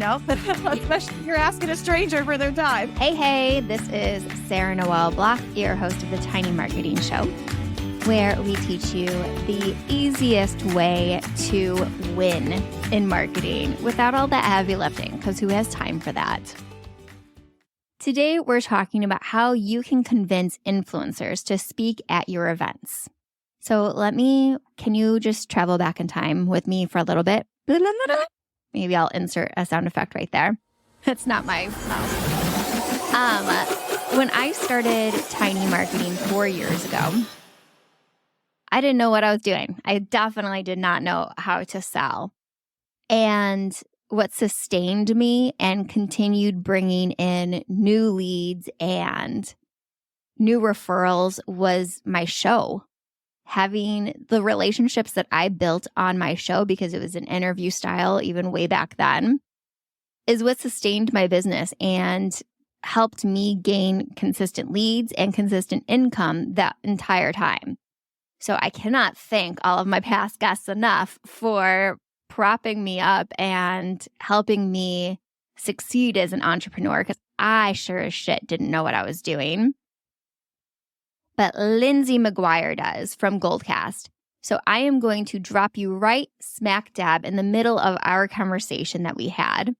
especially if you're asking a stranger for their time. Hey, this is Sarah Noel Block, your host of the Tiny Marketing Show, where we teach you the easiest way to win in marketing without all the heavy lifting, because who has time for that? Today, we're talking about how you can convince influencers to speak at your events. So can you just travel back in time with me for a little bit? Maybe I'll insert a sound effect right there. It's not my mouth. When I started Tiny Marketing 4 years ago, I didn't know what I was doing. I definitely did not know how to sell. And what sustained me and continued bringing in new leads and new referrals was my show. Having the relationships that I built on my show, because it was an interview style even way back then, is what sustained my business and helped me gain consistent leads and consistent income that entire time. So I cannot thank all of my past guests enough for propping me up and helping me succeed as an entrepreneur, because I sure as shit didn't know what I was doing. But Lindsay McGuire does from Goldcast. So I am going to drop you right smack dab in the middle of our conversation that we had.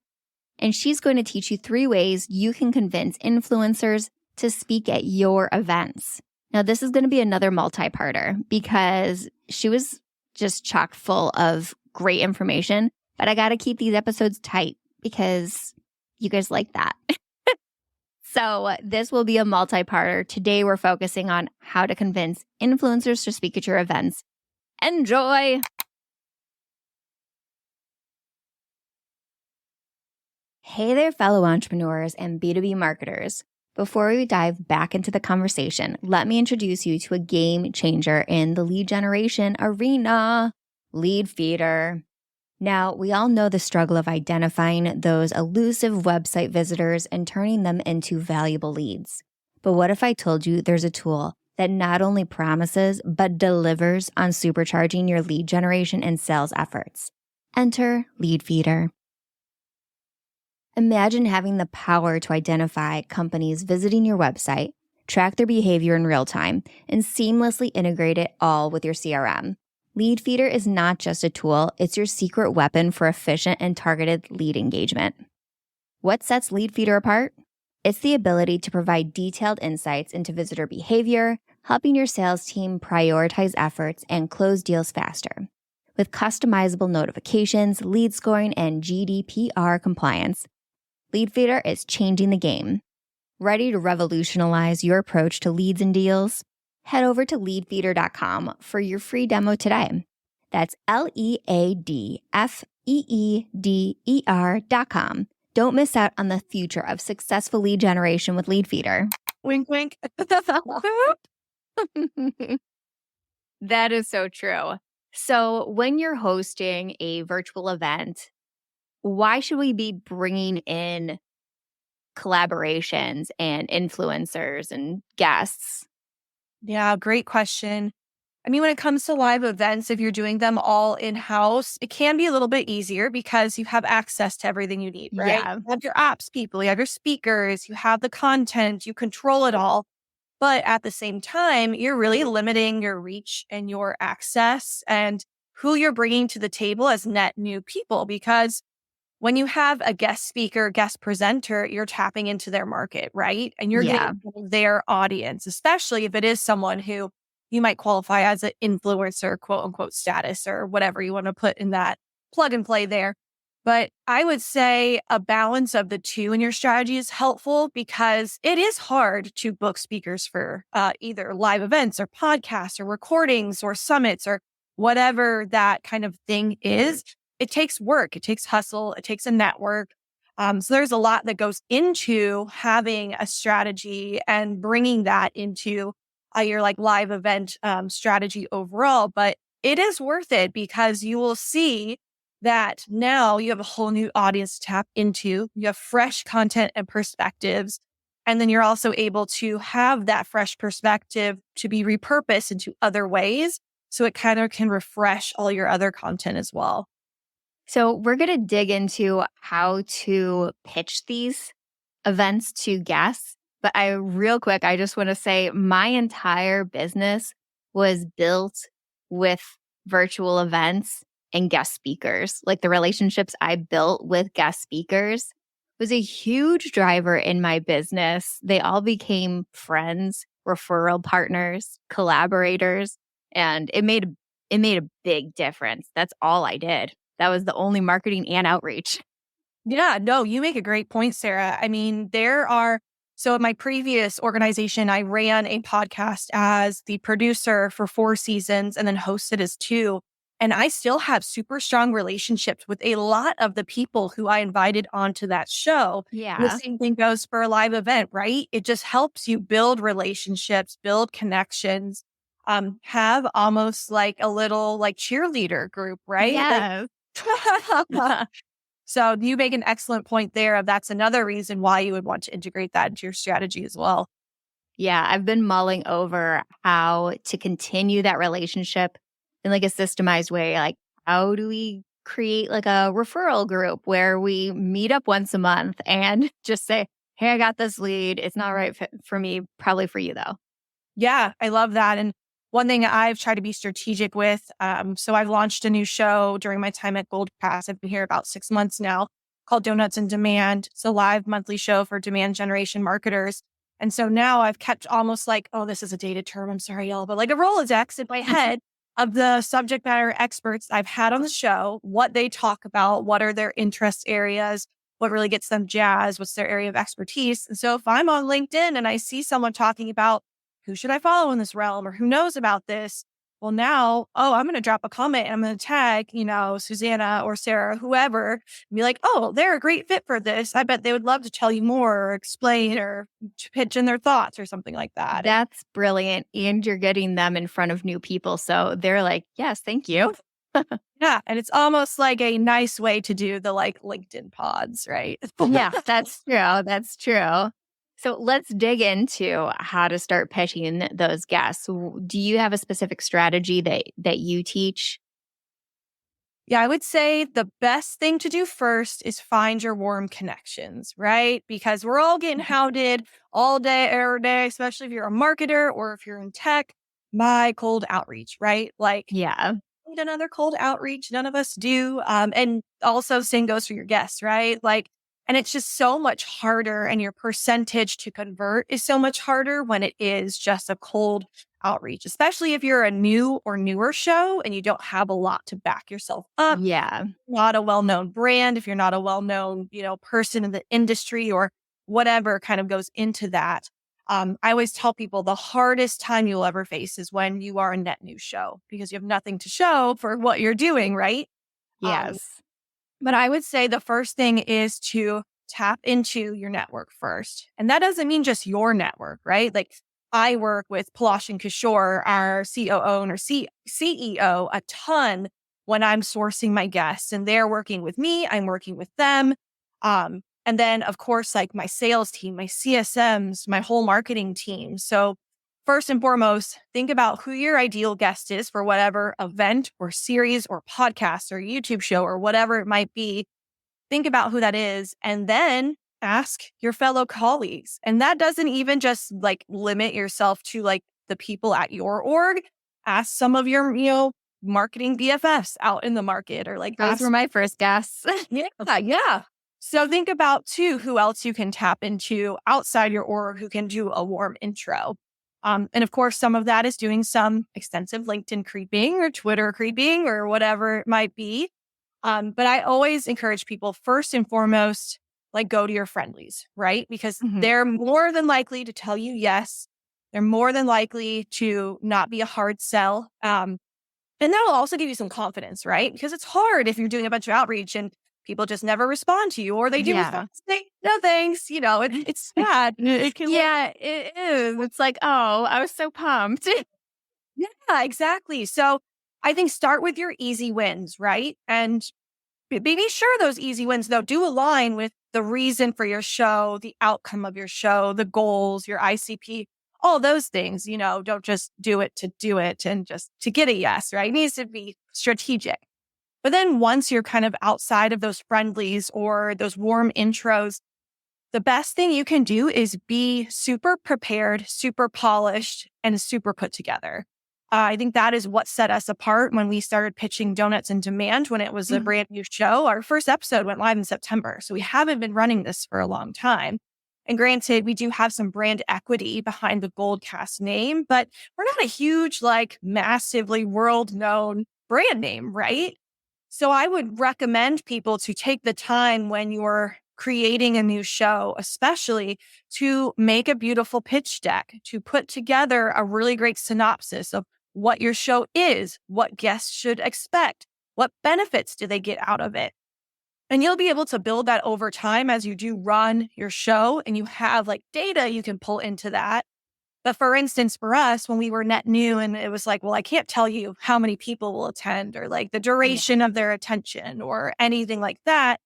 And she's going to teach you 3 ways you can convince influencers to speak at your events. Now, this is going to be another multi-parter because she was just chock full of great information, but I got to keep these episodes tight because you guys like that. So this will be a multi-parter. Today, we're focusing on how to convince influencers to speak at your events. Enjoy! Hey there, fellow entrepreneurs and B2B marketers. Before we dive back into the conversation, let me introduce you to a game changer in the lead generation arena, Leadfeeder. Now, we all know the struggle of identifying those elusive website visitors and turning them into valuable leads. But what if I told you there's a tool that not only promises, but delivers on supercharging your lead generation and sales efforts? Enter Leadfeeder. Imagine having the power to identify companies visiting your website, track their behavior in real time, and seamlessly integrate it all with your CRM. Leadfeeder is not just a tool, it's your secret weapon for efficient and targeted lead engagement. What sets Leadfeeder apart? It's the ability to provide detailed insights into visitor behavior, helping your sales team prioritize efforts and close deals faster. With customizable notifications, lead scoring, and GDPR compliance, Leadfeeder is changing the game. Ready to revolutionize your approach to leads and deals? Head over to leadfeeder.com for your free demo today. That's LEADFEEDER.com. Don't miss out on the future of successful lead generation with Leadfeeder. Wink, wink. That is so true. So when you're hosting a virtual event, why should we be bringing in collaborations and influencers and guests? Yeah, great question. I mean, when it comes to live events, if you're doing them all in-house, it can be a little bit easier because you have access to everything you need, right? Yeah. You have your ops people, you have your speakers, you have the content, you control it all. But at the same time, you're really limiting your reach and your access and who you're bringing to the table as net new people, because when you have a guest speaker, guest presenter, you're tapping into their market, right? And you're getting their audience, especially if it is someone who you might qualify as an influencer, quote unquote status, or whatever you want to put in that plug and play there. But I would say a balance of the two in your strategy is helpful because it is hard to book speakers for either live events or podcasts or recordings or summits or whatever that kind of thing is. It takes work, it takes hustle, it takes a network. So there's a lot that goes into having a strategy and bringing that into your live event strategy overall. But it is worth it because you will see that now you have a whole new audience to tap into. You have fresh content and perspectives. And then you're also able to have that fresh perspective to be repurposed into other ways. So it kind of can refresh all your other content as well. So we're going to dig into how to pitch these events to guests. But real quick, I just want to say my entire business was built with virtual events and guest speakers. Like the relationships I built with guest speakers was a huge driver in my business. They all became friends, referral partners, collaborators, and it made a big difference. That's all I did. That was the only marketing and outreach. Yeah, no, you make a great point, Sarah. I mean, so at my previous organization, I ran a podcast as the producer for 4 seasons and then hosted as 2. And I still have super strong relationships with a lot of the people who I invited onto that show. And the Yeah. same thing goes for a live event, right? It just helps you build relationships, build connections, have almost like a little like cheerleader group, right? Like, Yes. so you make an excellent point there of that's another reason why you would want to integrate that into your strategy as well. Yeah, I've been mulling over how to continue that relationship in like a systemized way. Like, how do we create like a referral group where we meet up once a month and just say, hey, I got this lead. It's not right fit for me, probably for you though. Yeah, I love that. And one thing I've tried to be strategic with, so I've launched a new show during my time at Gold Pass. I've been here about 6 months now called Donuts in Demand. It's a live monthly show for demand generation marketers. And so now I've kept almost like, oh, this is a dated term. I'm sorry, y'all, but like a Rolodex in my head of the subject matter experts I've had on the show, what they talk about, what are their interest areas, what really gets them jazzed, what's their area of expertise. And so if I'm on LinkedIn and I see someone talking about who should I follow in this realm or who knows about this? Well, now, I'm going to drop a comment and I'm going to tag, Susanna or Sarah, whoever, and be like, oh, they're a great fit for this. I bet they would love to tell you more or explain or to pitch in their thoughts or something like that. That's brilliant. And you're getting them in front of new people. So they're like, yes, thank you. Yeah. And it's almost like a nice way to do the like LinkedIn pods, right? Yeah, that's true. That's true. So let's dig into how to start pitching those guests. Do you have a specific strategy that you teach? Yeah, I would say the best thing to do first is find your warm connections, right? Because we're all getting hounded all day, every day, especially if you're a marketer or if you're in tech, by cold outreach, right? Like, Yeah. need another cold outreach. None of us do. And also same goes for your guests, right? Like, and it's just so much harder and your percentage to convert is so much harder when it is just a cold outreach, especially if you're a new or newer show and you don't have a lot to back yourself up, Yeah. not a well-known brand, if you're not a well-known, person in the industry or whatever kind of goes into that. I always tell people the hardest time you'll ever face is when you are a net new show because you have nothing to show for what you're doing, right? Um, Yes. but I would say the first thing is to tap into your network first. And that doesn't mean just your network, right? Like I work with Palash and Kishore, our COO and our CEO, a ton when I'm sourcing my guests and they're working with me, I'm working with them. And then of course, like my sales team, my CSMs, my whole marketing team. So first and foremost, think about who your ideal guest is for whatever event or series or podcast or YouTube show or whatever it might be. Think about who that is and then ask your fellow colleagues. And that doesn't even just like limit yourself to like the people at your org. Ask some of your, marketing BFFs out in the market or like Those were my first guests. yeah. So think about too who else you can tap into outside your org who can do a warm intro. And of course, some of that is doing some extensive LinkedIn creeping or Twitter creeping or whatever it might be. But I always encourage people first and foremost, like go to your friendlies, right? Because Mhm. they're more than likely to tell you yes. They're more than likely to not be a hard sell. And that'll also give you some confidence, right? Because it's hard if you're doing a bunch of outreach and people just never respond to you or they do Yeah. say, no, thanks. It's sad. It can Yeah, it is. It's like, oh, I was so pumped. Yeah, exactly. So I think start with your easy wins, right? And be sure those easy wins, though, do align with the reason for your show, the outcome of your show, the goals, your ICP, all those things. Don't just do it and just to get a yes, right? It needs to be strategic. But then once you're kind of outside of those friendlies or those warm intros, the best thing you can do is be super prepared, super polished, and super put together. I think that is what set us apart when we started pitching Donuts in Demand when it was a brand new show. Our first episode went live in September. So we haven't been running this for a long time. And granted, we do have some brand equity behind the Goldcast name, but we're not a huge, like massively world known brand name, right? So I would recommend people to take the time when you're creating a new show, especially to make a beautiful pitch deck, to put together a really great synopsis of what your show is, what guests should expect, what benefits do they get out of it. And you'll be able to build that over time as you do run your show and you have like data you can pull into that. But for instance, for us, when we were net new and it was like, well, I can't tell you how many people will attend or like the duration of their attention or anything like that.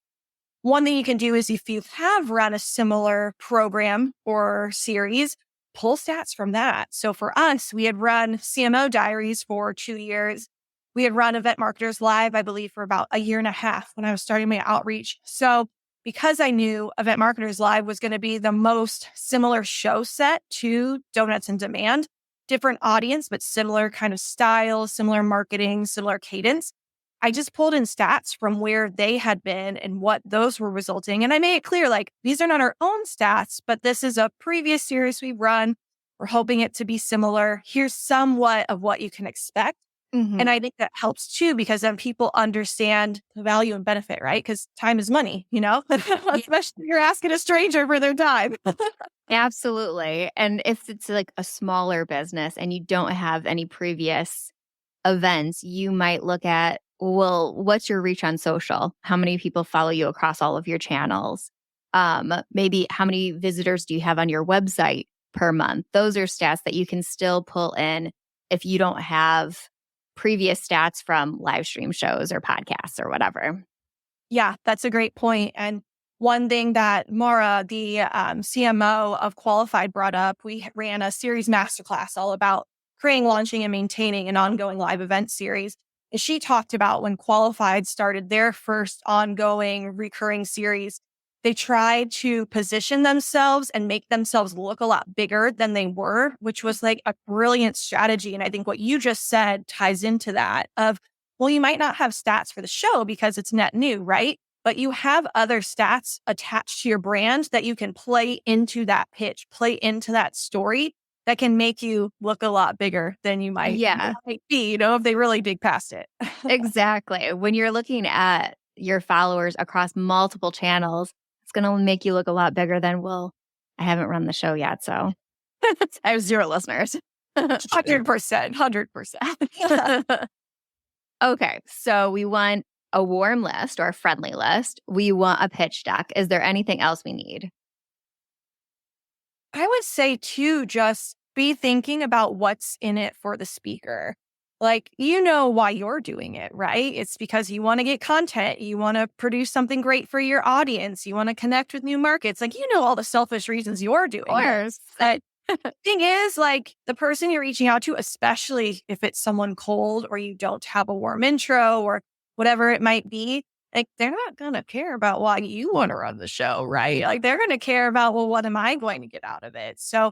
One thing you can do is if you have run a similar program or series, pull stats from that. So for us, we had run CMO Diaries for 2 years. We had run Event Marketers Live, I believe, for about a year and a half when I was starting my outreach. So because I knew Event Marketers Live was going to be the most similar show set to Donuts in Demand, different audience, but similar kind of style, similar marketing, similar cadence, I just pulled in stats from where they had been and what those were resulting. And I made it clear, like, these are not our own stats, but this is a previous series we've run. We're hoping it to be similar. Here's somewhat of what you can expect. And I think that helps too, because then people understand the value and benefit, right? Because time is money, especially if you're asking a stranger for their time. Absolutely. And if it's like a smaller business and you don't have any previous events, you might look at, well, what's your reach on social? How many people follow you across all of your channels? Maybe how many visitors do you have on your website per month? Those are stats that you can still pull in if you don't have previous stats from live stream shows or podcasts or whatever. Yeah, that's a great point. And one thing that Mara, the CMO of Qualified, brought up, we ran a series masterclass all about creating, launching, and maintaining an ongoing live event series. And she talked about when Qualified started their first ongoing recurring series, they tried to position themselves and make themselves look a lot bigger than they were, which was like a brilliant strategy. And I think what you just said ties into that of, well, you might not have stats for the show because it's net new, right? But you have other stats attached to your brand that you can play into that pitch, play into that story that can make you look a lot bigger than you might be, if they really dig past it. Exactly. When you're looking at your followers across multiple channels, it's going to make you look a lot bigger than, well, I haven't run the show yet, so I have 0 listeners. 100%, 100%. Okay, so we want a warm list or a friendly list. We want a pitch deck. Is there anything else we need? I would say too, just be thinking about what's in it for the speaker. Like, why you're doing it, right? It's because you want to get content. You want to produce something great for your audience. You want to connect with new markets. Like, all the selfish reasons you're doing it. But thing is, like, the person you're reaching out to, especially if it's someone cold or you don't have a warm intro or whatever it might be, like, they're not going to care about why you want to run the show, right? Like, they're going to care about, well, what am I going to get out of it? So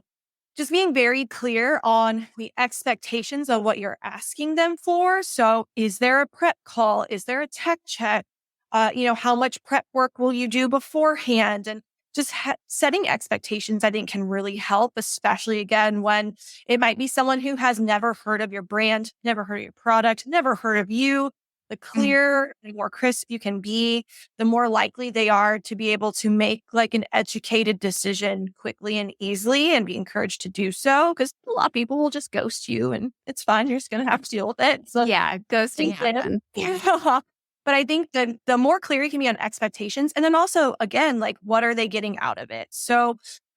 just being very clear on the expectations of what you're asking them for. So is there a prep call? Is there a tech check? How much prep work will you do beforehand? And just setting expectations, I think, can really help, especially, again, when it might be someone who has never heard of your brand, never heard of your product, never heard of you. The clearer and more crisp you can be, the more likely they are to be able to make like an educated decision quickly and easily and be encouraged to do so. Because a lot of people will just ghost you and it's fine. You're just going to have to deal with it. So, yeah, ghosting happens. But I think that the more clear you can be on expectations, and then also, again, like, what are they getting out of it? So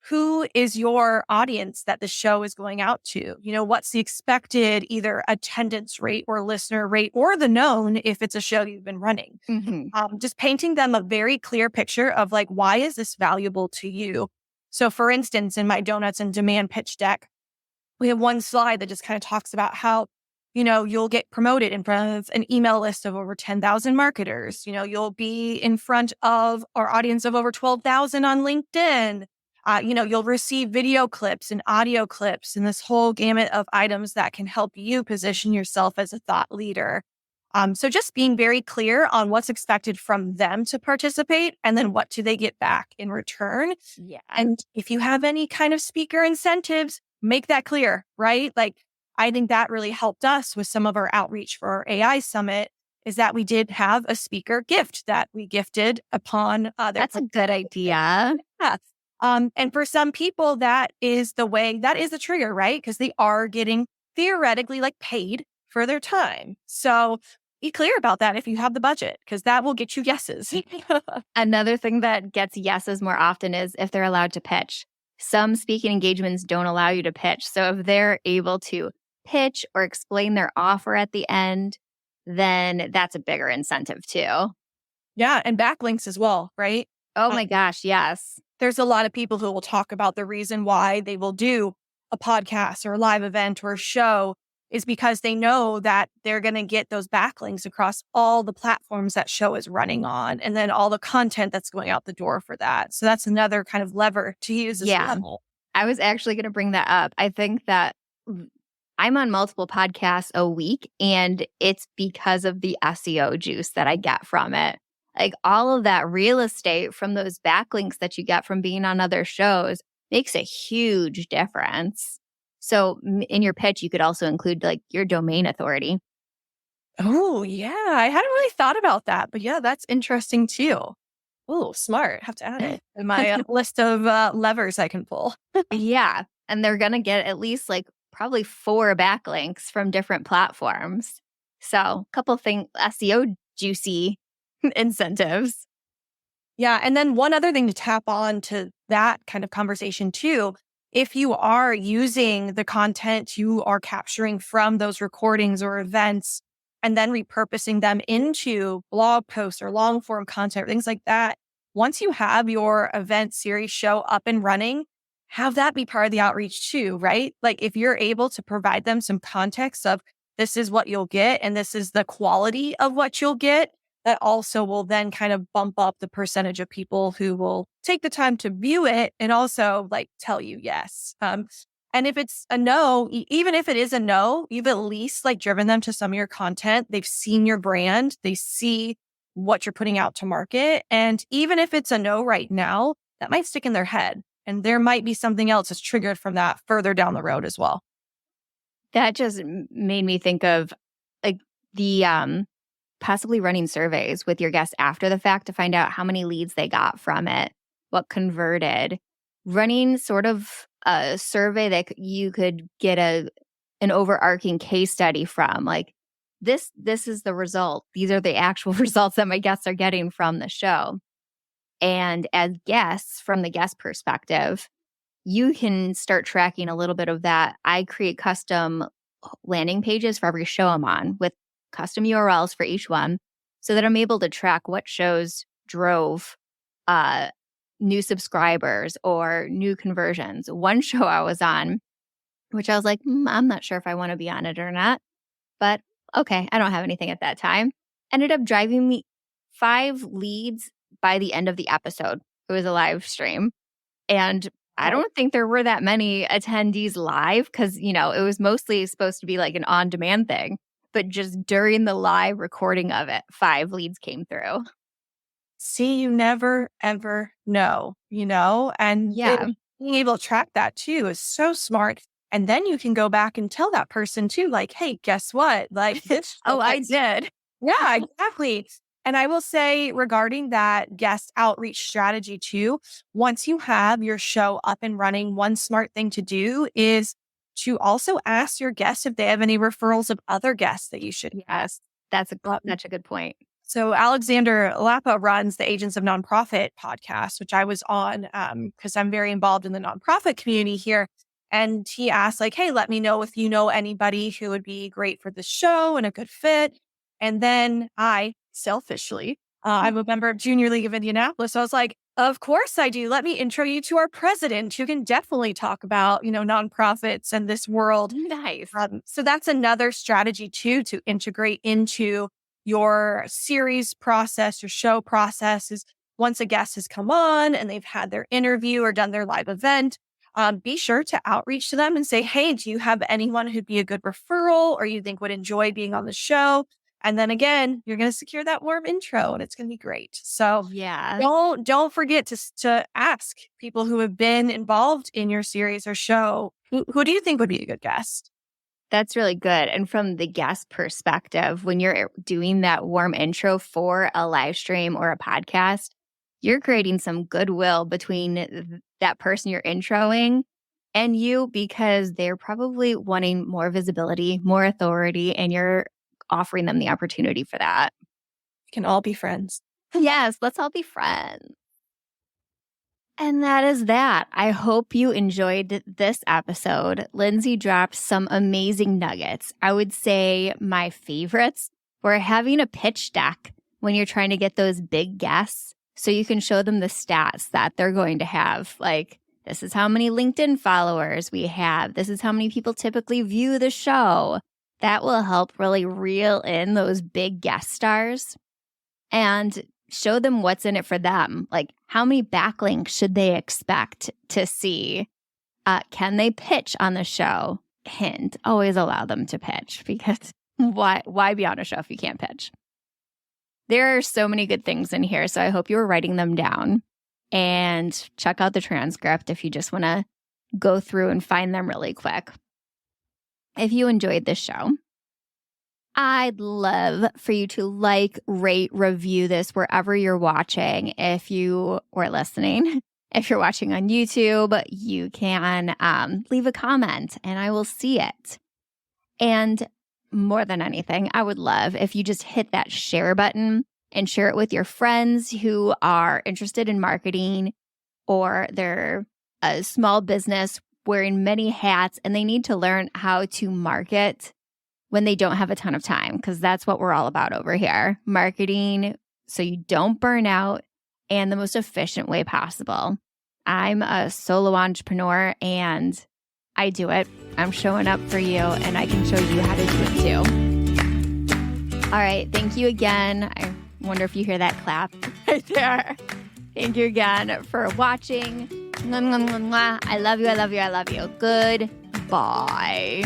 who is your audience that the show is going out to? What's the expected either attendance rate or listener rate or the known if it's a show you've been running? Just painting them a very clear picture of like, why is this valuable to you? So for instance, in my Donuts in Demand pitch deck, we have one slide that just kind of talks about how you'll get promoted in front of an email list of over 10,000 marketers. You'll be in front of our audience of over 12,000 on LinkedIn. You'll receive video clips and audio clips and this whole gamut of items that can help you position yourself as a thought leader. So just being very clear on what's expected from them to participate and then what do they get back in return. Yeah. And if you have any kind of speaker incentives, make that clear, right? Like, I think that really helped us with some of our outreach for our AI summit is that we did have a speaker gift that we gifted upon their. That's a good idea. Yeah. And for some people, that is the trigger, right? Because they are getting theoretically like paid for their time. So be clear about that if you have the budget, because that will get you yeses. Another thing that gets yeses more often is if they're allowed to pitch. Some speaking engagements don't allow you to pitch. So if they're able to pitch or explain their offer at the end, then that's a bigger incentive too. Yeah. And backlinks as well, right? Oh my gosh, yes. There's a lot of people who will talk about the reason why they will do a podcast or a live event or a show is because they know that they're going to get those backlinks across all the platforms that show is running on and then all the content that's going out the door for that. So that's another kind of lever to use as well. I was actually going to bring that up. I think that I'm on multiple podcasts a week, and it's because of the SEO juice that I get from it. Like all of that real estate from those backlinks that you get from being on other shows makes a huge difference. So in your pitch, you could also include like your domain authority. Oh, yeah. I hadn't really thought about that, but yeah, that's interesting too. Oh, smart. Have to add it in my list of levers I can pull. Yeah. And they're going to get at least like probably 4 backlinks from different platforms. So a couple things, SEO juicy incentives. Yeah. And then one other thing to tap on to that kind of conversation too, if you are using the content you are capturing from those recordings or events and then repurposing them into blog posts or long form content, things like that, once you have your event series show up and running, have that be part of the outreach too, right? Like if you're able to provide them some context of this is what you'll get and this is the quality of what you'll get, that also will then kind of bump up the percentage of people who will take the time to view it and also like tell you yes. And if it's a no, even if it is a no, you've at least like driven them to some of your content. They've seen your brand. They see what you're putting out to market. And even if it's a no right now, that might stick in their head. And there might be something else that's triggered from that further down the road as well. That just made me think of like the possibly running surveys with your guests after the fact to find out how many leads they got from it, what converted. Running sort of a survey that you could get an overarching case study from, like this is the result. These are the actual results that my guests are getting from the show. And as guests, from the guest perspective, you can start tracking a little bit of that. I create custom landing pages for every show I'm on with custom URLs for each one so that I'm able to track what shows drove new subscribers or new conversions. One show I was on, which I was like, I'm not sure if I want to be on it or not, but okay, I don't have anything at that time. Ended up driving me 5 leads by the end of the episode. It was a live stream. And I don't think there were that many attendees live because, it was mostly supposed to be like an on-demand thing. But just during the live recording of it, 5 leads came through. See, you never, ever know, and being able to track that too is so smart. And then you can go back and tell that person too, like, hey, guess what? Like, I did. Yeah, exactly. And I will say regarding that guest outreach strategy too, once you have your show up and running, one smart thing to do is to also ask your guests if they have any referrals of other guests that you should ask. That's such a good point. So Alexander Lapa runs the Agents of Nonprofit podcast, which I was on because I'm very involved in the nonprofit community here. And he asked like, hey, let me know if you know anybody who would be great for the show and a good fit. And then I selfishly I'm a member of Junior League of Indianapolis. So I was like, of course I do. Let me intro you to our president who can definitely talk about, nonprofits and this world. Nice. So that's another strategy too, to integrate into your series process, your show process is once a guest has come on and they've had their interview or done their live event, be sure to outreach to them and say, hey, do you have anyone who'd be a good referral or you think would enjoy being on the show? And then again, you're going to secure that warm intro and it's going to be great. So Yeah. don't forget to ask people who have been involved in your series or show, who do you think would be a good guest? That's really good. And from the guest perspective, when you're doing that warm intro for a live stream or a podcast, you're creating some goodwill between that person you're introing and you, because they're probably wanting more visibility, more authority, and you're offering them the opportunity for that. We can all be friends. Yes, let's all be friends. And that is that. I hope you enjoyed this episode. Lindsay dropped some amazing nuggets. I would say my favorites were having a pitch deck when you're trying to get those big guests so you can show them the stats that they're going to have. Like, this is how many LinkedIn followers we have. This is how many people typically view the show. That will help really reel in those big guest stars and show them what's in it for them. Like, how many backlinks should they expect to see? Can they pitch on the show? Hint, always allow them to pitch, because why be on a show if you can't pitch? There are so many good things in here, so I hope you were writing them down. And check out the transcript if you just want to go through and find them really quick. If you enjoyed this show, I'd love for you to like, rate, review this wherever you're watching. If you were listening, if you're watching on YouTube, you can leave a comment and I will see it. And more than anything, I would love if you just hit that share button and share it with your friends who are interested in marketing, or they're a small business wearing many hats and they need to learn how to market when they don't have a ton of time, because that's what we're all about over here. Marketing so you don't burn out and the most efficient way possible. I'm a solo entrepreneur and I do it. I'm showing up for you and I can show you how to do it too. All right. Thank you again. I wonder if you hear that clap right there. Thank you again for watching. I love you. I love you. I love you. Goodbye.